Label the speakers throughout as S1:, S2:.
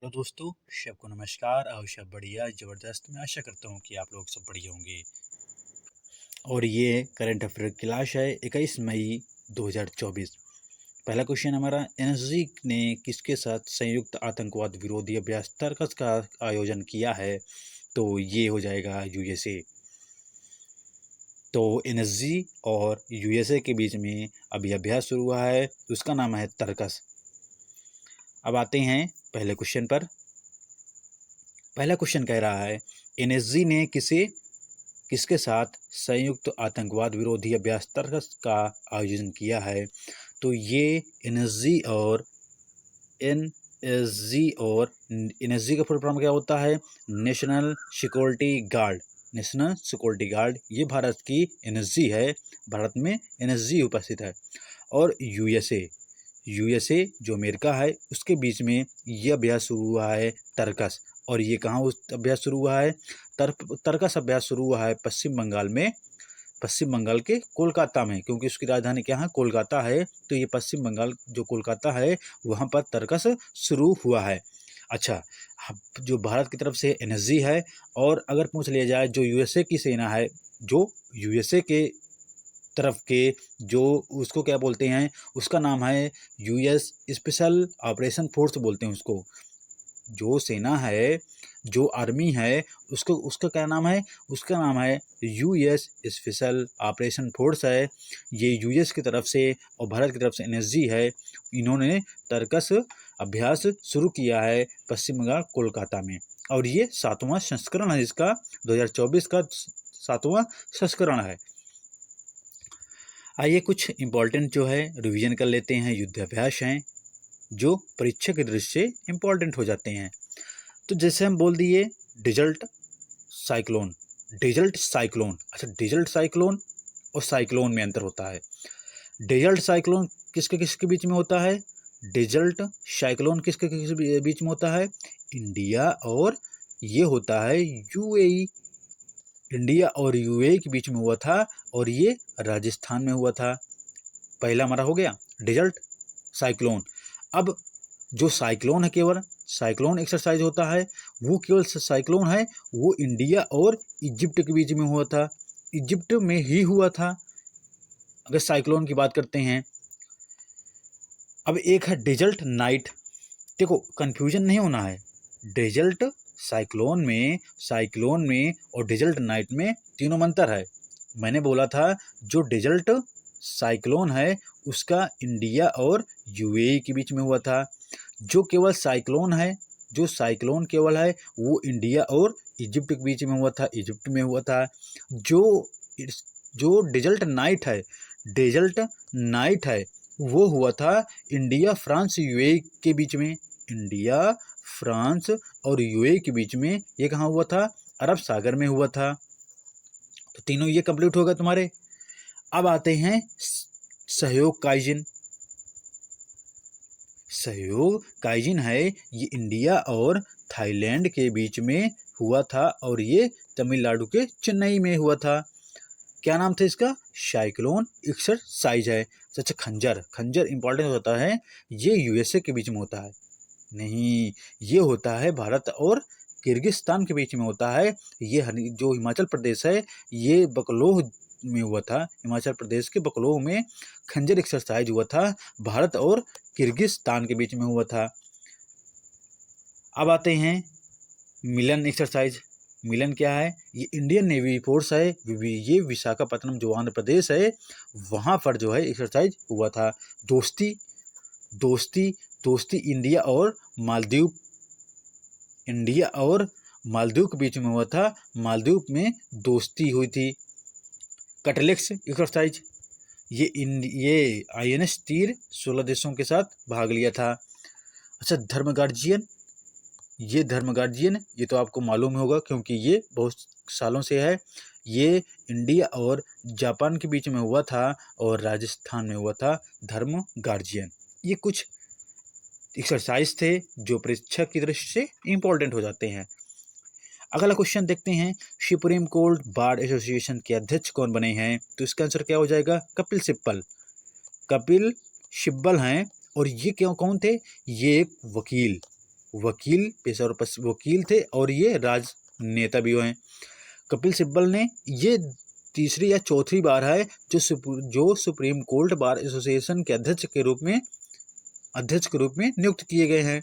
S1: तो दोस्तों, सबको नमस्कार और सब बढ़िया ज़बरदस्त। मैं आशा करता हूँ कि आप लोग सब बढ़िया होंगे। और ये करंट अफेयर की क्लास है 21 मई 2024। पहला क्वेश्चन हमारा, एनएसजी ने किसके साथ संयुक्त आतंकवाद विरोधी अभ्यास तर्कस का आयोजन किया है? तो ये हो जाएगा यूएसए। तो एनएसजी और यूएसए के बीच में अभी अभ्यास शुरू हुआ है, उसका नाम है तर्कस। अब आते हैं पहले क्वेश्चन पर। पहला क्वेश्चन कह रहा है, एनएसजी ने किसके साथ संयुक्त आतंकवाद विरोधी अभ्यास तर्कस का आयोजन किया है? तो ये एनएसजी का फुल फॉर्म क्या होता है? National security guard. National security guard ये भारत की एनएसजी है। भारत में एनएसजी उपस्थित है। और यूएसए जो अमेरिका है उसके बीच में ये अभ्यास शुरू हुआ है तर्कस। और ये कहाँ उस अभ्यास शुरू हुआ है? तर्कस अभ्यास शुरू हुआ है पश्चिम बंगाल में, पश्चिम बंगाल के कोलकाता में, क्योंकि उसकी राजधानी क्या है? कोलकाता है। तो ये पश्चिम बंगाल जो कोलकाता है वहाँ पर तर्कस शुरू हुआ है। अच्छा, जो भारत की तरफ से एनएसजी है, और अगर पूछ लिया जाए जो यूएसए की सेना है, जो यूएसए के तरफ के जो उसको क्या बोलते हैं, उसका नाम है यूएस स्पेशल ऑपरेशन फोर्स बोलते हैं उसको। जो सेना है, जो आर्मी है, उसको उसका क्या नाम है? उसका नाम है यूएस स्पेशल ऑपरेशन फोर्स है। ये यूएस की तरफ से और भारत की तरफ से एनएसजी है। इन्होंने तर्कस अभ्यास शुरू किया है पश्चिम बंगाल कोलकाता में। और ये 7वां संस्करण है इसका, 2024 का 7वां संस्करण है। आइए कुछ इम्पोर्टेंट जो है रिवीजन कर लेते हैं। युद्धाभ्यास हैं जो परीक्षा की दृष्टि से इम्पोर्टेंट हो जाते हैं। तो जैसे हम बोल दिए डेजर्ट साइक्लोन। अच्छा, डेजर्ट साइक्लोन और साइक्लोन में अंतर होता है। डेजर्ट साइक्लोन किसके किसके बीच में होता है? डेजर्ट साइक्लोन किसके किसके बीच में होता है? इंडिया और ये होता है यूएई। इंडिया और यूएई के बीच में हुआ था और ये राजस्थान में हुआ था। पहला हमारा हो गया डेजर्ट साइक्लोन। अब जो साइक्लोन है, केवल साइक्लोन एक्सरसाइज होता है, वो केवल साइक्लोन है, वो इंडिया और इजिप्ट के बीच में हुआ था। इजिप्ट में ही हुआ था अगर साइक्लोन की बात करते हैं। अब एक है डेजर्ट नाइट। देखो, कंफ्यूजन नहीं होना है। डेजर्ट साइक्लोन में और डेजर्ट नाइट में तीनों में अंतर है। मैंने बोला था जो डेजर्ट साइक्लोन है उसका इंडिया और यूएई के बीच में हुआ था। जो केवल साइक्लोन है, जो साइक्लोन केवल है, वो इंडिया और इजिप्ट के बीच में हुआ था, इजिप्ट में हुआ था। जो जो डेजर्ट नाइट है वो हुआ था इंडिया फ्रांस यूएई के बीच में। इंडिया फ्रांस और यूएई के बीच में ये कहाँ हुआ था? अरब सागर में हुआ था। तो तीनों ये कंप्लीट हो गए तुम्हारे। अब आते हैं सहयोग काइजिन। सहयोग काइजिन है, ये इंडिया और थाईलैंड के बीच में हुआ था और ये तमिलनाडु के चेन्नई में हुआ था। क्या नाम था इसका? साइक्लोन एक्सरसाइज है। अच्छा, खंजर इंपॉर्टेंट होता है, ये यूएसए के बीच में होता है। नहीं, ये होता है भारत और किर्गिस्तान के बीच में होता है। ये जो हिमाचल प्रदेश है, ये बकलोह में हुआ था। हिमाचल प्रदेश के बकलोह में खंजर एक्सरसाइज हुआ था, भारत और किर्गिस्तान के बीच में हुआ था। अब आते हैं मिलन एक्सरसाइज। मिलन क्या है? ये इंडियन नेवी फोर्स है, ये विशाखापत्तनम जो आंध्र प्रदेश है वहाँ पर जो है एक्सरसाइज हुआ था। दोस्ती दोस्ती दोस्ती इंडिया और मालदीव के बीच में हुआ था। मालदीव में दोस्ती हुई थी। कटलेक्स एक्सरसाइज, ये आईएनएस तीर 16 देशों के साथ भाग लिया था। अच्छा, धर्म गार्जियन ये तो आपको मालूम होगा क्योंकि ये बहुत सालों से है। ये इंडिया और जापान के बीच में हुआ था और राजस्थान में हुआ था धर्म गार्जियन। ये कुछ एक्सरसाइज थे जो परीक्षा की दृष्टि से इंपॉर्टेंट हो जाते हैं। अगला क्वेश्चन देखते हैं, सुप्रीम कोर्ट बार एसोसिएशन के अध्यक्ष कौन बने हैं? तो इसका आंसर क्या हो जाएगा? कपिल सिब्बल हैं। और ये क्यों कौन थे? ये एक वकील, पेशेवर वकील थे और ये राजनेता भी हैं। कपिल सिब्बल ने ये तीसरी या चौथी बार है जो सुप्रीम कोर्ट बार एसोसिएशन के अध्यक्ष के रूप में नियुक्त किए गए हैं,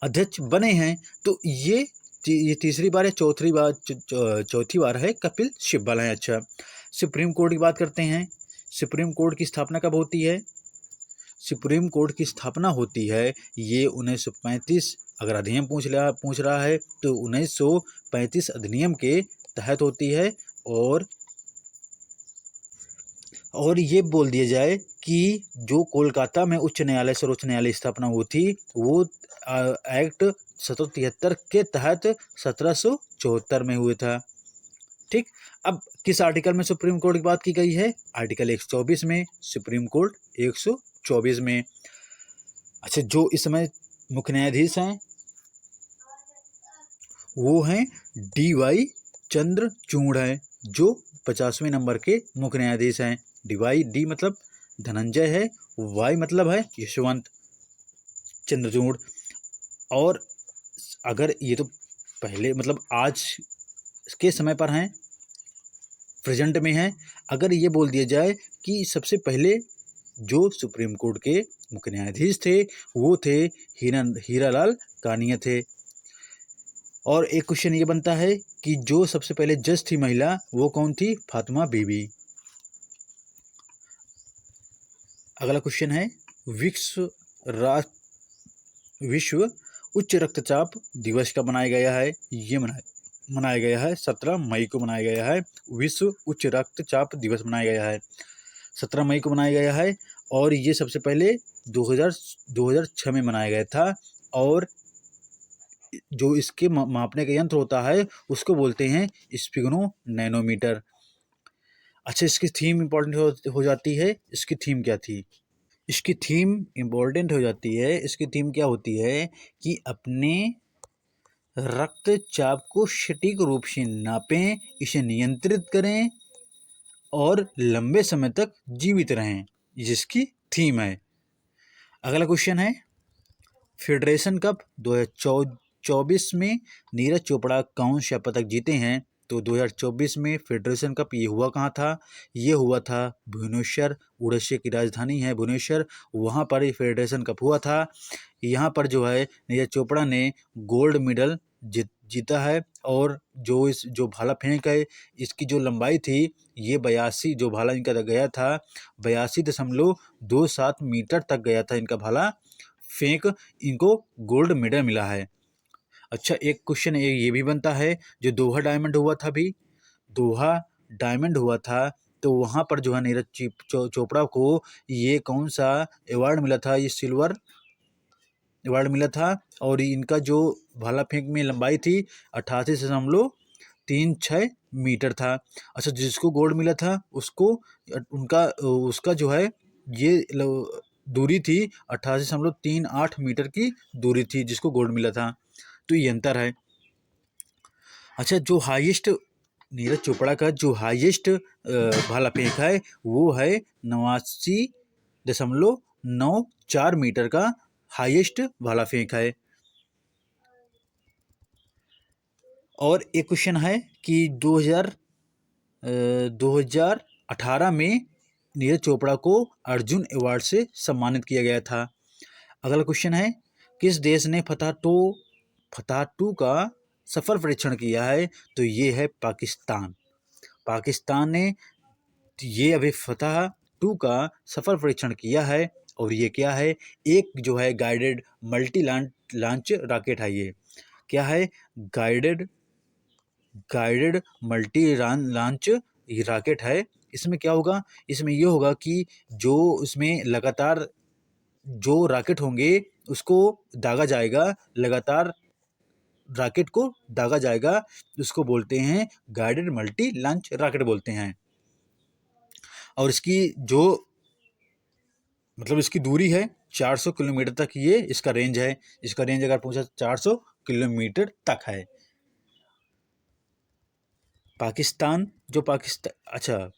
S1: अध्यक्ष बने हैं। तो ये तीसरी बार है, चौथी बार है कपिल सिब्बल है। अच्छा, सुप्रीम कोर्ट की बात करते हैं। सुप्रीम कोर्ट की स्थापना कब होती है? सुप्रीम कोर्ट की स्थापना होती है ये 1935, अगर अधिनियम पूछ रहा है तो 1935 अधिनियम के तहत होती है। और ये बोल दिया जाए कि जो कोलकाता में उच्च न्यायालय सर्वोच्च न्यायालय स्थापना हुई थी वो एक्ट 1773 के तहत 1774 में हुआ था। ठीक, अब किस आर्टिकल में सुप्रीम कोर्ट की बात की गई है? आर्टिकल 124 में, सुप्रीम कोर्ट 124 में। अच्छा, जो इस समय मुख्य न्यायाधीश हैं वो हैं DY चंद्रचूड़ हैं, जो 50वें नंबर के मुख्य न्यायाधीश हैं। D मतलब धनंजय है, Y मतलब है यशवंत, चंद्रचूड़। और अगर ये तो पहले मतलब आज के समय पर हैं, प्रेजेंट में हैं। अगर ये बोल दिया जाए कि सबसे पहले जो सुप्रीम कोर्ट के मुख्य न्यायाधीश थे वो थे हीरालाल कानिया थे। और एक क्वेश्चन ये बनता है कि जो सबसे पहले जज थी महिला वो कौन थी? फातिमा बीबी। अगला क्वेश्चन है विश्व उच्च रक्तचाप दिवस कब मनाया गया है? ये मनाया गया है 17 मई को मनाया गया है। विश्व उच्च रक्तचाप दिवस मनाया गया है 17 मई को मनाया गया है। और ये सबसे पहले 2006 में मनाया गया था। और जो इसके मापने का यंत्र होता है उसको बोलते हैं स्पिगनो नैनोमीटर। अच्छा, इसकी थीम इम्पोर्टेंट हो जाती है। इसकी थीम क्या थी? इसकी थीम इम्पोर्टेंट हो जाती है। इसकी थीम क्या होती है कि अपने रक्तचाप को सटीक रूप से नापें, इसे नियंत्रित करें और लंबे समय तक जीवित रहें, जिसकी थीम है। अगला क्वेश्चन है फेडरेशन कप 2024 में नीरज चोपड़ा कौन सा पदक जीते हैं? तो 2024 में फेडरेशन कप ये हुआ कहाँ था? ये हुआ था भुवनेश्वर, उड़ीसा की राजधानी है भुवनेश्वर, वहाँ पर ये फेडरेशन कप हुआ था। यहाँ पर जो है नीरज चोपड़ा ने गोल्ड मेडल जीता है। और जो भाला फेंक है इसकी जो लंबाई थी ये 82, जो भाला इनका गया था 82.27 मीटर तक गया था इनका भाला फेंक, इनको गोल्ड मेडल मिला है। अच्छा, एक क्वेश्चन ये भी बनता है, जो दोहा डायमंड हुआ था भी, दोहा डायमंड हुआ था तो वहाँ पर जो है नीरज चोपड़ा को ये कौन सा अवार्ड मिला था? ये सिल्वर अवार्ड मिला था। और इनका जो भाला फेंक में लंबाई थी 88.36 मीटर था। अच्छा, जिसको गोल्ड मिला था उसका जो है ये दूरी थी 88.38 मीटर की दूरी थी जिसको गोल्ड मिला था। तो ये अंतर है। अच्छा, जो हाईएस्ट नीरज चोपड़ा का जो हाईएस्ट भाला फेंक है वो है 89.94 मीटर का हाईएस्ट भाला फेंक है। और एक क्वेश्चन है कि 2018 में नीरज चोपड़ा को अर्जुन अवार्ड से सम्मानित किया गया था। अगला क्वेश्चन है किस देश ने फतह 2 का सफल परीक्षण किया है? तो ये है पाकिस्तान। पाकिस्तान ने ये अभी फतह 2 का सफल परीक्षण किया है। और ये क्या है? एक जो है गाइडेड मल्टी लॉन्च रॉकेट है। ये क्या है? गाइडेड मल्टी लॉन्च रॉकेट है। इसमें क्या होगा? इसमें ये होगा कि जो इसमें लगातार जो रॉकेट होंगे उसको दागा जाएगा, लगातार रॉकेट को दागा जाएगा, उसको बोलते हैं गाइडेड मल्टी लॉन्च रॉकेट बोलते हैं। और इसकी जो मतलब इसकी दूरी है 400 किलोमीटर तक, ये इसका रेंज है। इसका रेंज अगर पूछा 400 किलोमीटर तक है। पाकिस्तान अच्छा,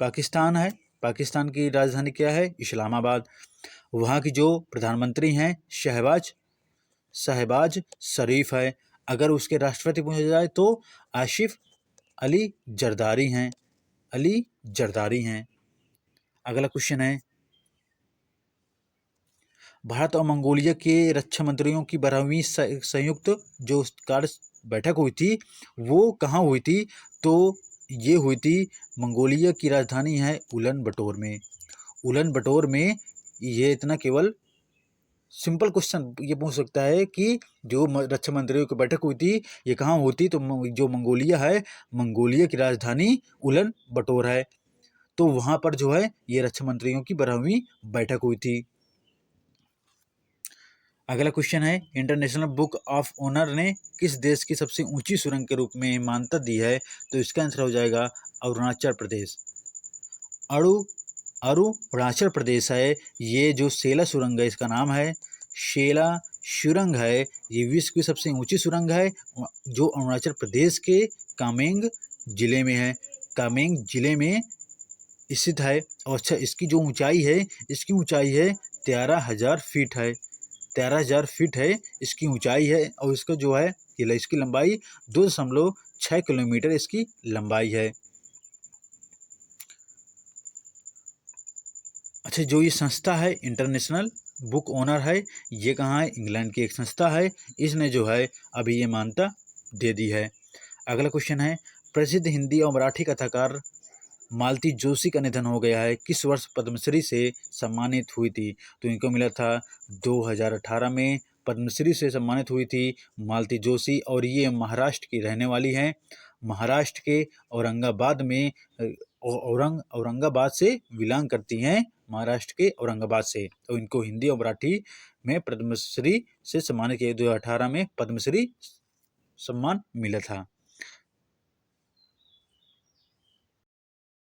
S1: पाकिस्तान है। पाकिस्तान की राजधानी क्या है? इस्लामाबाद। वहाँ की जो प्रधानमंत्री हैं शहबाज शहबाज शरीफ है। अगर उसके राष्ट्रपति पूछा जाए तो आसिफ अली जरदारी हैं, अली जरदारी हैं। अगला क्वेश्चन है, भारत और मंगोलिया के रक्षा मंत्रियों की 12वीं संयुक्त जो कार्य बैठक हुई थी वो कहाँ हुई थी? तो ये हुई थी, मंगोलिया की राजधानी है उलन बटोर में। उलन बटोर में ये इतना केवल सिंपल क्वेश्चन ये पूछ सकता है कि जो रक्षा मंत्रियों की बैठक हुई थी ये कहाँ होती? तो जो मंगोलिया है, मंगोलिया की राजधानी उलन बटोर है, तो वहाँ पर जो है ये रक्षा मंत्रियों की 12वीं बैठक हुई थी। अगला क्वेश्चन है, इंटरनेशनल बुक ऑफ ऑनर ने किस देश की सबसे ऊंची सुरंग के रूप में मान्यता दी है? तो इसका आंसर हो जाएगा अरुणाचल प्रदेश। अरुणाचल प्रदेश है। ये जो सेला सुरंग है इसका नाम है शेला सुरंग है। ये विश्व की सबसे ऊंची सुरंग है जो अरुणाचल प्रदेश के कामेंग जिले में है, कामेंग जिले में स्थित है। और अच्छा, इसकी जो ऊंचाई है, इसकी ऊंचाई है 13,000 फीट है, 13,000 फीट है इसकी ऊंचाई है। और इसका जो है इसकी लंबाई 2.6 किलोमीटर इसकी लंबाई है। अच्छा, जो ये संस्था है इंटरनेशनल बुक ऑनर है, ये कहाँ है? इंग्लैंड की एक संस्था है, इसने जो है अभी ये मान्यता दे दी है। अगला क्वेश्चन है, प्रसिद्ध हिंदी और मराठी कथाकार मालती जोशी का निधन हो गया है, किस वर्ष पद्मश्री से सम्मानित हुई थी? तो इनको मिला था 2018 में पद्मश्री से सम्मानित हुई थी मालती जोशी, और ये महाराष्ट्र की रहने वाली हैं। महाराष्ट्र के औरंगाबाद में औरंगाबाद से बिलोंग करती हैं, महाराष्ट्र के औरंगाबाद से। तो इनको हिंदी और मराठी में पद्मश्री से सम्मानित किया, 2018 में पद्मश्री सम्मान मिला था।